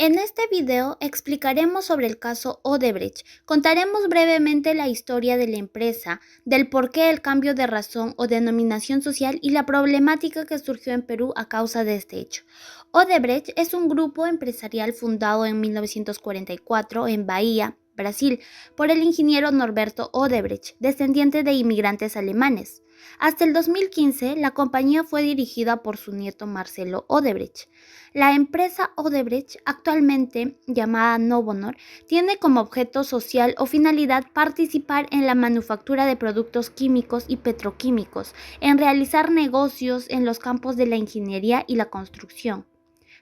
En este video explicaremos sobre el caso Odebrecht. Contaremos brevemente la historia de la empresa, del porqué el cambio de razón o denominación social y la problemática que surgió en Perú a causa de este hecho. Odebrecht es un grupo empresarial fundado en 1944 en Bahía, Brasil, por el ingeniero Norberto Odebrecht, descendiente de inmigrantes alemanes. Hasta el 2015, la compañía fue dirigida por su nieto Marcelo Odebrecht. La empresa Odebrecht, actualmente llamada Novonor, tiene como objeto social o finalidad participar en la manufactura de productos químicos y petroquímicos, en realizar negocios en los campos de la ingeniería y la construcción.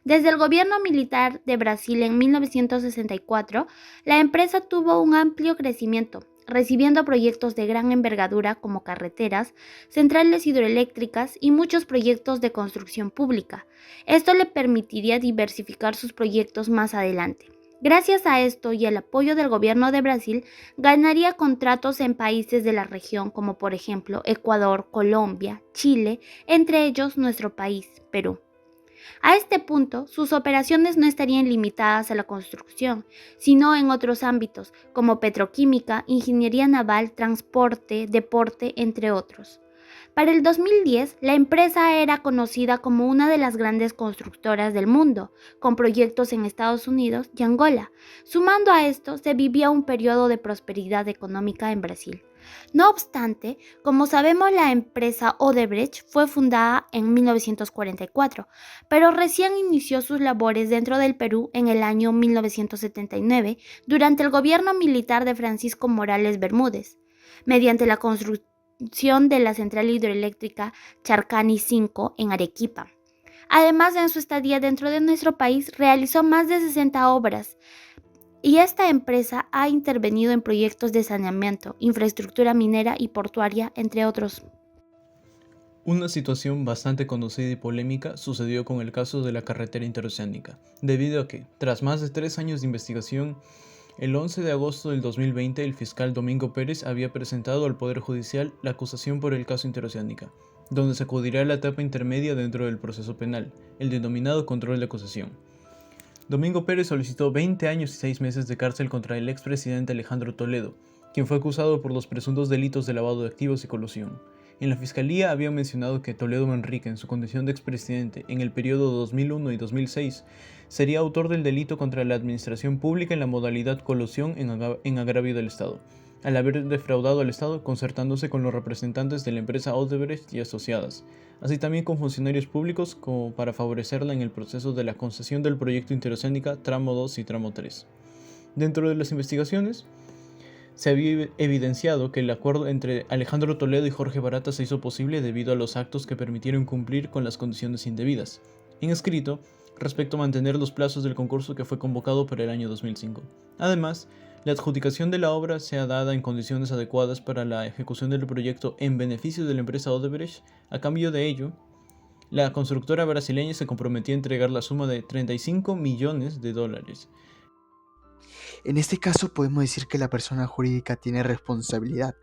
Desde el gobierno militar de Brasil en 1964, la empresa tuvo un amplio crecimiento, recibiendo proyectos de gran envergadura como carreteras, centrales hidroeléctricas y muchos proyectos de construcción pública. Esto le permitiría diversificar sus proyectos más adelante. Gracias a esto y al apoyo del gobierno de Brasil, ganaría contratos en países de la región como por ejemplo Ecuador, Colombia, Chile, entre ellos nuestro país, Perú. A este punto, sus operaciones no estarían limitadas a la construcción, sino en otros ámbitos, como petroquímica, ingeniería naval, transporte, deporte, entre otros. Para el 2010, la empresa era conocida como una de las grandes constructoras del mundo, con proyectos en Estados Unidos y Angola. Sumando a esto, se vivía un periodo de prosperidad económica en Brasil. No obstante, como sabemos, la empresa Odebrecht fue fundada en 1944, pero recién inició sus labores dentro del Perú en el año 1979, durante el gobierno militar de Francisco Morales Bermúdez, mediante la construcción de la central hidroeléctrica Charcani 5 en Arequipa. Además, en su estadía dentro de nuestro país, realizó más de 60 obras, y esta empresa ha intervenido en proyectos de saneamiento, infraestructura minera y portuaria, entre otros. Una situación bastante conocida y polémica sucedió con el caso de la carretera interoceánica, debido a que, tras más de 3 años de investigación, el 11 de agosto del 2020 el fiscal Domingo Pérez había presentado al Poder Judicial la acusación por el caso interoceánica, donde se acudirá a la etapa intermedia dentro del proceso penal, el denominado control de acusación. Domingo Pérez solicitó 20 años y 6 meses de cárcel contra el expresidente Alejandro Toledo, quien fue acusado por los presuntos delitos de lavado de activos y colusión. En la fiscalía había mencionado que Toledo Manrique, en su condición de expresidente en el periodo 2001 y 2006, sería autor del delito contra la administración pública en la modalidad colusión en agravio del Estado, al haber defraudado al Estado concertándose con los representantes de la empresa Odebrecht y asociadas, así también con funcionarios públicos como para favorecerla en el proceso de la concesión del proyecto Interoceánica Tramo 2 y Tramo 3. Dentro de las investigaciones, se había evidenciado que el acuerdo entre Alejandro Toledo y Jorge Barata se hizo posible debido a los actos que permitieron cumplir con las condiciones indebidas, en escrito, respecto a mantener los plazos del concurso que fue convocado para el año 2005. Además, la adjudicación de la obra sea dada en condiciones adecuadas para la ejecución del proyecto en beneficio de la empresa Odebrecht. A cambio de ello, la constructora brasileña se comprometió a entregar la suma de $35 millones. En este caso podemos decir que la persona jurídica tiene responsabilidad.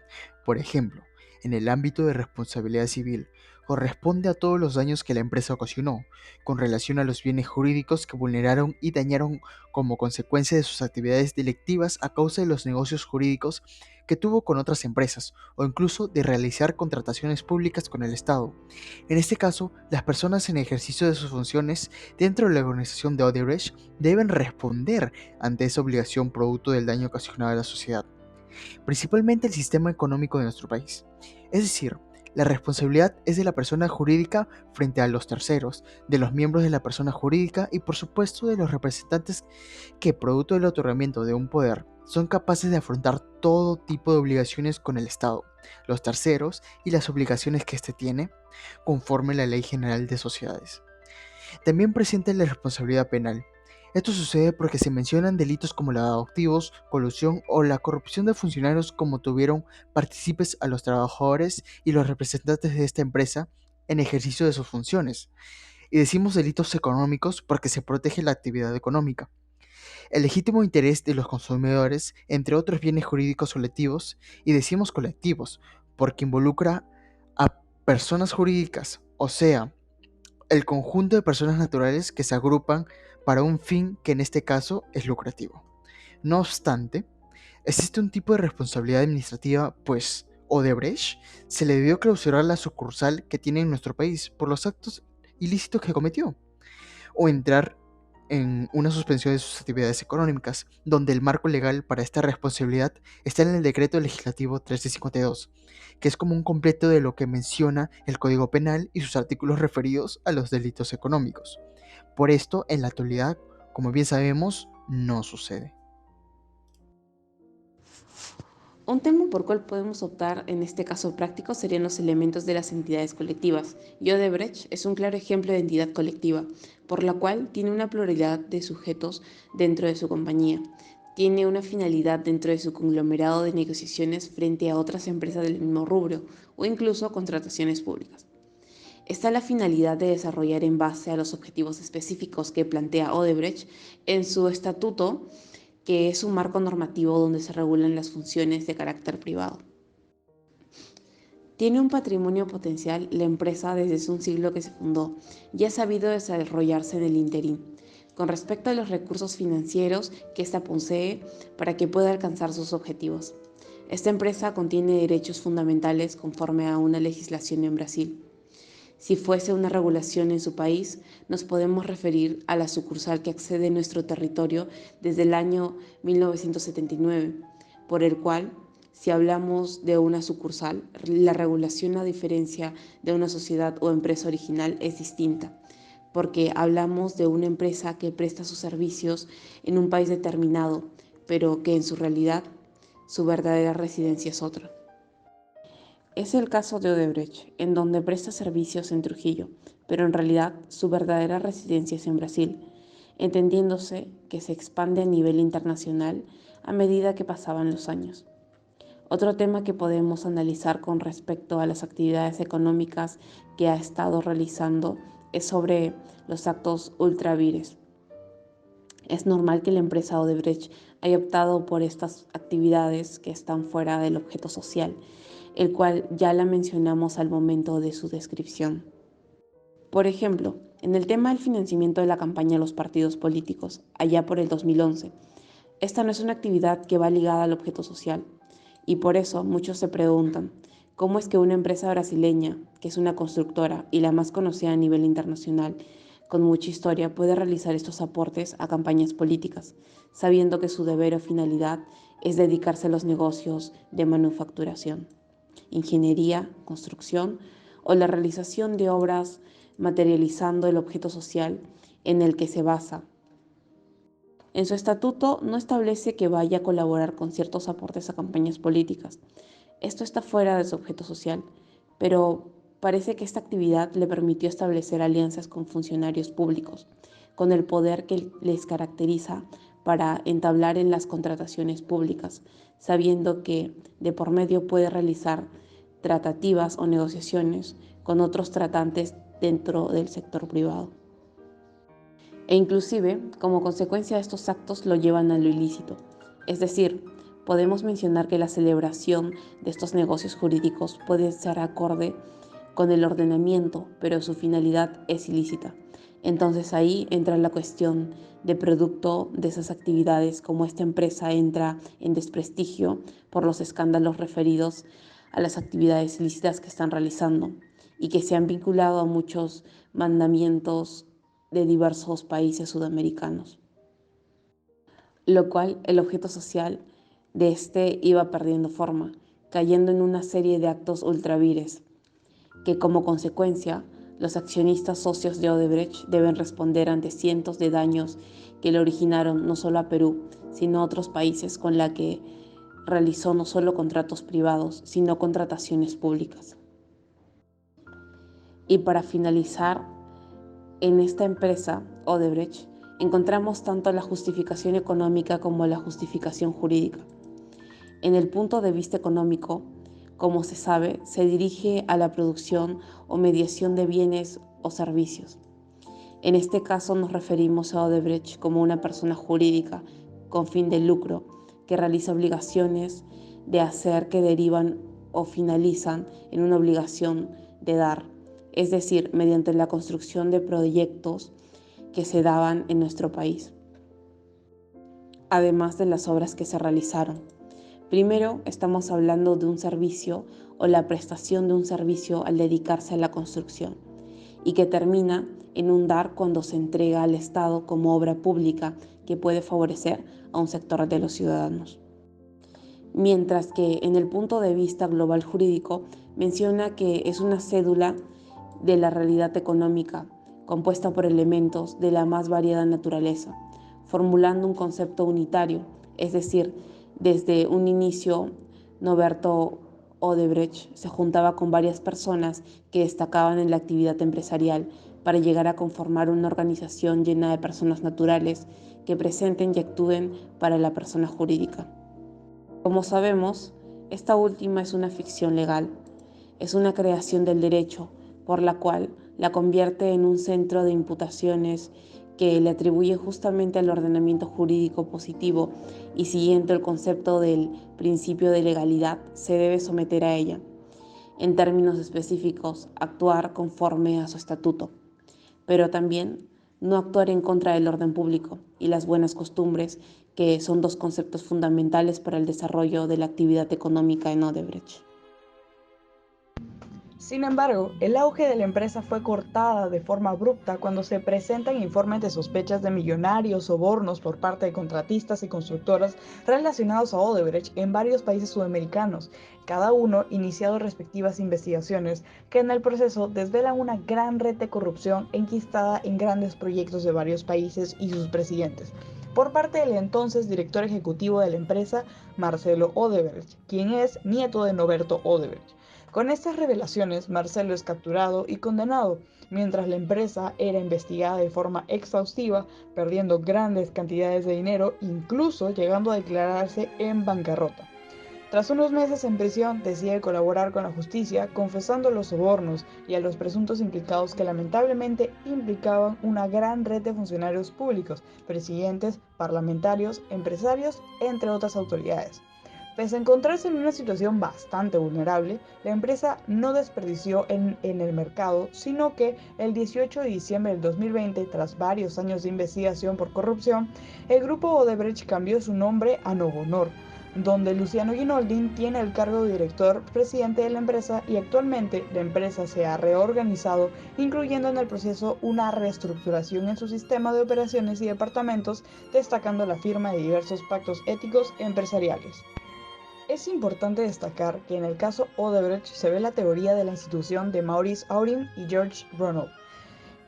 Por ejemplo, en el ámbito de responsabilidad civil, corresponde a todos los daños que la empresa ocasionó, con relación a los bienes jurídicos que vulneraron y dañaron como consecuencia de sus actividades delictivas a causa de los negocios jurídicos que tuvo con otras empresas, o incluso de realizar contrataciones públicas con el Estado. En este caso, las personas en ejercicio de sus funciones dentro de la organización de Odebrecht deben responder ante esa obligación producto del daño ocasionado a la sociedad, principalmente el sistema económico de nuestro país. Es decir, la responsabilidad es de la persona jurídica frente a los terceros, de los miembros de la persona jurídica y por supuesto de los representantes que, producto del otorgamiento de un poder, son capaces de afrontar todo tipo de obligaciones con el Estado, los terceros y las obligaciones que éste tiene, conforme a la Ley General de Sociedades. También presenta la responsabilidad penal. Esto sucede porque se mencionan delitos como lavado de activos, colusión o la corrupción de funcionarios como tuvieron partícipes a los trabajadores y los representantes de esta empresa en ejercicio de sus funciones. Y decimos delitos económicos porque se protege la actividad económica, el legítimo interés de los consumidores, entre otros bienes jurídicos colectivos, y decimos colectivos porque involucra a personas jurídicas, o sea, el conjunto de personas naturales que se agrupan para un fin que en este caso es lucrativo. No obstante, existe un tipo de responsabilidad administrativa, pues Odebrecht se le debió clausurar la sucursal que tiene en nuestro país por los actos ilícitos que cometió, o entrar en una suspensión de sus actividades económicas, donde el marco legal para esta responsabilidad está en el Decreto Legislativo 1352, que es como un completo de lo que menciona el Código Penal y sus artículos referidos a los delitos económicos. Por esto, en la actualidad, como bien sabemos, no sucede. Un tema por cual podemos optar en este caso práctico serían los elementos de las entidades colectivas, y Odebrecht es un claro ejemplo de entidad colectiva, por la cual tiene una pluralidad de sujetos dentro de su compañía. Tiene una finalidad dentro de su conglomerado de negociaciones frente a otras empresas del mismo rubro o incluso contrataciones públicas. Está la finalidad de desarrollar en base a los objetivos específicos que plantea Odebrecht en su estatuto, que es un marco normativo donde se regulan las funciones de carácter privado. Tiene un patrimonio potencial la empresa desde hace un siglo que se fundó y ha sabido desarrollarse en el interín, con respecto a los recursos financieros que ésta posee para que pueda alcanzar sus objetivos. Esta empresa contiene derechos fundamentales conforme a una legislación en Brasil. Si fuese una regulación en su país, nos podemos referir a la sucursal que accede a nuestro territorio desde el año 1979, por el cual, si hablamos de una sucursal, la regulación a diferencia de una sociedad o empresa original es distinta, porque hablamos de una empresa que presta sus servicios en un país determinado, pero que en su realidad, su verdadera residencia es otra. Es el caso de Odebrecht, en donde presta servicios en Trujillo, pero en realidad su verdadera residencia es en Brasil, entendiéndose que se expande a nivel internacional a medida que pasaban los años. Otro tema que podemos analizar con respecto a las actividades económicas que ha estado realizando es sobre los actos ultravires. Es normal que la empresa Odebrecht haya optado por estas actividades que están fuera del objeto social, el cual ya la mencionamos al momento de su descripción. Por ejemplo, en el tema del financiamiento de la campaña a los partidos políticos, allá por el 2011, esta no es una actividad que va ligada al objeto social, y por eso muchos se preguntan, ¿cómo es que una empresa brasileña, que es una constructora y la más conocida a nivel internacional, con mucha historia, puede realizar estos aportes a campañas políticas, sabiendo que su deber o finalidad es dedicarse a los negocios de manufacturación, ingeniería, construcción o la realización de obras materializando el objeto social en el que se basa? En su estatuto no establece que vaya a colaborar con ciertos aportes a campañas políticas. Esto está fuera de su objeto social, pero parece que esta actividad le permitió establecer alianzas con funcionarios públicos, con el poder que les caracteriza para entablar en las contrataciones públicas, sabiendo que de por medio puede realizar tratativas o negociaciones con otros tratantes dentro del sector privado. E inclusive, como consecuencia de estos actos, lo llevan a lo ilícito. Es decir, podemos mencionar que la celebración de estos negocios jurídicos puede ser acorde con el ordenamiento, pero su finalidad es ilícita. Entonces ahí entra la cuestión de producto de esas actividades, como esta empresa entra en desprestigio por los escándalos referidos a las actividades ilícitas que están realizando y que se han vinculado a muchos mandamientos de diversos países sudamericanos, lo cual el objeto social de este iba perdiendo forma, cayendo en una serie de actos ultravires, que como consecuencia los accionistas socios de Odebrecht deben responder ante cientos de daños que le originaron no solo a Perú, sino a otros países con la que realizó no solo contratos privados, sino contrataciones públicas. Y para finalizar, en esta empresa, Odebrecht, encontramos tanto la justificación económica como la justificación jurídica. En el punto de vista económico, como se sabe, se dirige a la producción o mediación de bienes o servicios. En este caso nos referimos a Odebrecht como una persona jurídica con fin de lucro que realiza obligaciones de hacer que derivan o finalizan en una obligación de dar, es decir, mediante la construcción de proyectos que se daban en nuestro país, además de las obras que se realizaron. Primero, estamos hablando de un servicio o la prestación de un servicio al dedicarse a la construcción y que termina en un dar cuando se entrega al Estado como obra pública que puede favorecer a un sector de los ciudadanos. Mientras que en el punto de vista global jurídico menciona que es una cédula de la realidad económica compuesta por elementos de la más variada naturaleza, formulando un concepto unitario, es decir, desde un inicio, Noberto Odebrecht se juntaba con varias personas que destacaban en la actividad empresarial para llegar a conformar una organización llena de personas naturales que presenten y actúen para la persona jurídica. Como sabemos, esta última es una ficción legal, es una creación del derecho, por la cual la convierte en un centro de imputaciones que le atribuye justamente al ordenamiento jurídico positivo y siguiendo el concepto del principio de legalidad, se debe someter a ella. En términos específicos, actuar conforme a su estatuto, pero también no actuar en contra del orden público y las buenas costumbres, que son dos conceptos fundamentales para el desarrollo de la actividad económica en Odebrecht. Sin embargo, el auge de la empresa fue cortada de forma abrupta cuando se presentan informes de sospechas de millonarios sobornos por parte de contratistas y constructoras relacionados a Odebrecht en varios países sudamericanos, cada uno iniciado respectivas investigaciones que en el proceso desvelan una gran red de corrupción enquistada en grandes proyectos de varios países y sus presidentes, por parte del entonces director ejecutivo de la empresa, Marcelo Odebrecht, quien es nieto de Noberto Odebrecht. Con estas revelaciones, Marcelo es capturado y condenado, mientras la empresa era investigada de forma exhaustiva, perdiendo grandes cantidades de dinero, incluso llegando a declararse en bancarrota. Tras unos meses en prisión, decide colaborar con la justicia, confesando los sobornos y a los presuntos implicados que lamentablemente implicaban una gran red de funcionarios públicos, presidentes, parlamentarios, empresarios, entre otras autoridades. Pese a encontrarse en una situación bastante vulnerable, la empresa no desperdició en el mercado, sino que el 18 de diciembre del 2020, tras varios años de investigación por corrupción, el grupo Odebrecht cambió su nombre a Novonor, donde Luciano Guinoldin tiene el cargo de director presidente de la empresa y actualmente la empresa se ha reorganizado, incluyendo en el proceso una reestructuración en su sistema de operaciones y departamentos, destacando la firma de diversos pactos éticos empresariales. Es importante destacar que en el caso Odebrecht se ve la teoría de la institución de Maurice Aurin y George Ronald.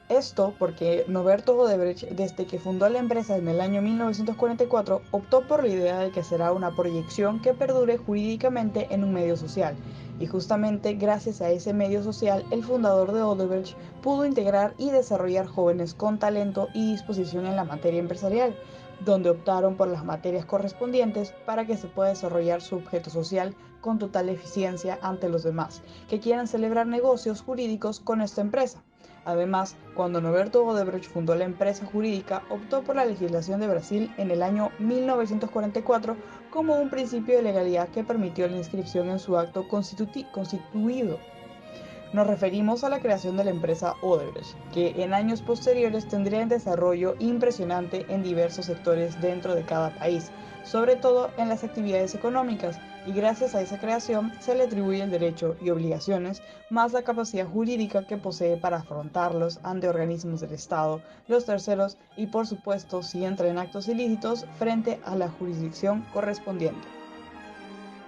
Esto porque Noberto Odebrecht, desde que fundó la empresa en el año 1944, optó por la idea de que será una proyección que perdure jurídicamente en un medio social. Y justamente gracias a ese medio social, el fundador de Odebrecht pudo integrar y desarrollar jóvenes con talento y disposición en la materia empresarial, donde optaron por las materias correspondientes para que se pueda desarrollar su objeto social con total eficiencia ante los demás, que quieran celebrar negocios jurídicos con esta empresa. Además, cuando Noberto Odebrecht fundó la empresa jurídica, optó por la legislación de Brasil en el año 1944 como un principio de legalidad que permitió la inscripción en su acto constituido. Nos referimos a la creación de la empresa Odebrecht, que en años posteriores tendría un desarrollo impresionante en diversos sectores dentro de cada país, sobre todo en las actividades económicas, y gracias a esa creación se le atribuye el derecho y obligaciones, más la capacidad jurídica que posee para afrontarlos ante organismos del Estado, los terceros y por supuesto si entra en actos ilícitos frente a la jurisdicción correspondiente.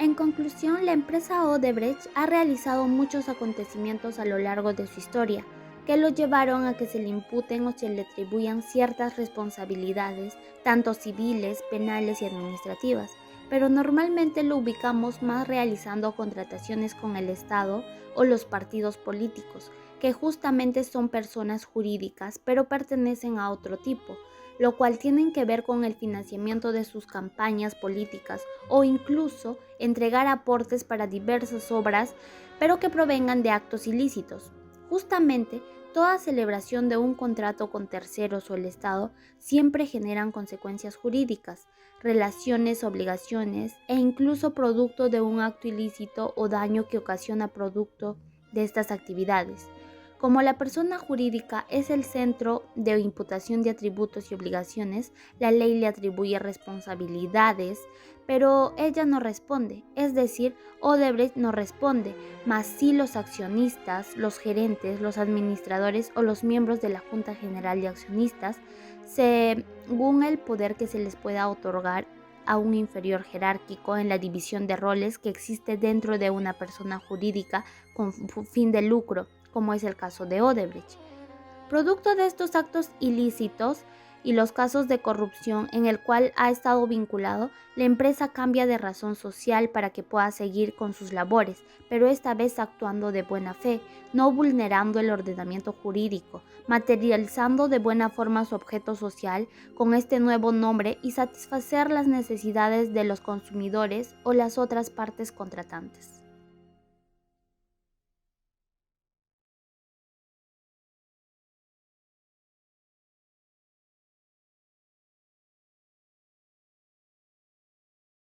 En conclusión, la empresa Odebrecht ha realizado muchos acontecimientos a lo largo de su historia, que lo llevaron a que se le imputen o se le atribuyan ciertas responsabilidades, tanto civiles, penales y administrativas, pero normalmente lo ubicamos más realizando contrataciones con el Estado o los partidos políticos, que justamente son personas jurídicas, pero pertenecen a otro tipo, lo cual tienen que ver con el financiamiento de sus campañas políticas o incluso entregar aportes para diversas obras, pero que provengan de actos ilícitos. Justamente, toda celebración de un contrato con terceros o el Estado siempre generan consecuencias jurídicas, relaciones, obligaciones e incluso producto de un acto ilícito o daño que ocasiona producto de estas actividades. Como la persona jurídica es el centro de imputación de atributos y obligaciones, la ley le atribuye responsabilidades, pero ella no responde, es decir, Odebrecht no responde, mas sí los accionistas, los gerentes, los administradores o los miembros de la Junta General de Accionistas, según el poder que se les pueda otorgar a un inferior jerárquico en la división de roles que existe dentro de una persona jurídica con fin de lucro, como es el caso de Odebrecht. Producto de estos actos ilícitos y los casos de corrupción en el cual ha estado vinculado, la empresa cambia de razón social para que pueda seguir con sus labores, pero esta vez actuando de buena fe, no vulnerando el ordenamiento jurídico, materializando de buena forma su objeto social con este nuevo nombre y satisfacer las necesidades de los consumidores o las otras partes contratantes.